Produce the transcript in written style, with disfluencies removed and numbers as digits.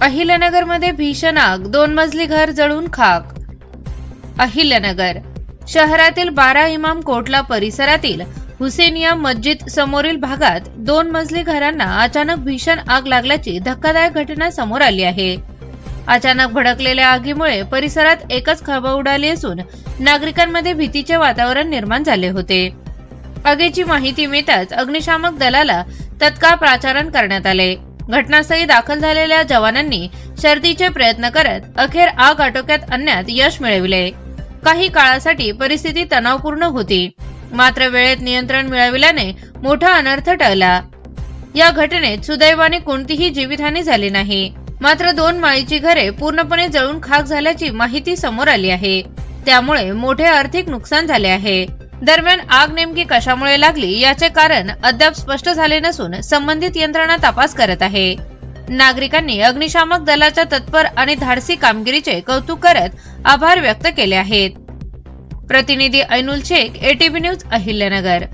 अहिल्यानगरमध्ये भीषण आग, 2 मजली घर जळून खाक। अहिल्यानगर शहरातील 12 इमाम कोटला परिसरातील हुसेनिया मस्जिद समोरील भागात 2 मजली घरांना अचानक भीषण आग लागल्याची धक्कादायक घटना समोर आली आहे। अचानक भडकलेल्या आगीमुळे परिसरात एकच खळबळ उडाली असून नागरिकांमध्ये भीतीचे वातावरण निर्माण झाले होते। आगीची माहिती मिळताच अग्निशामक दलाला तत्काळ प्राचारण करण्यात आले। घटनास्थळी दाखल झालेल्या जवानांनी शर्थीचे प्रयत्न करत अखेर आग आटोक्यात आणण्यात यश मिळविले। काही काळासाठी परिस्थिती तणावपूर्ण होती, मात्र वेळेत नियंत्रण मिळविल्याने मोठा अनर्थ टळला। या घटनेत सुदैवाने कोणतीही जीवितहानी झाली नाही, मात्र 2 माळीची घरे पूर्णपणे जळून खाक झाल्याची माहिती समोर आली आहे। त्यामुळे मोठे आर्थिक नुकसान झाले आहे। दरम्यान आग नेमकी कशामुळे लागली याचे कारण अद्याप स्पष्ट झाले नसून संबंधित यंत्रणा तपास करत आहे। नागरिकांनी अग्निशामक दलाच्या तत्पर आणि धाडसी कामगिरीचे कौतुक करत आभार व्यक्त केले आहेत। प्रतिनिधी ऐनुल शेख, ATV न्यूज, अहिल्यानगर।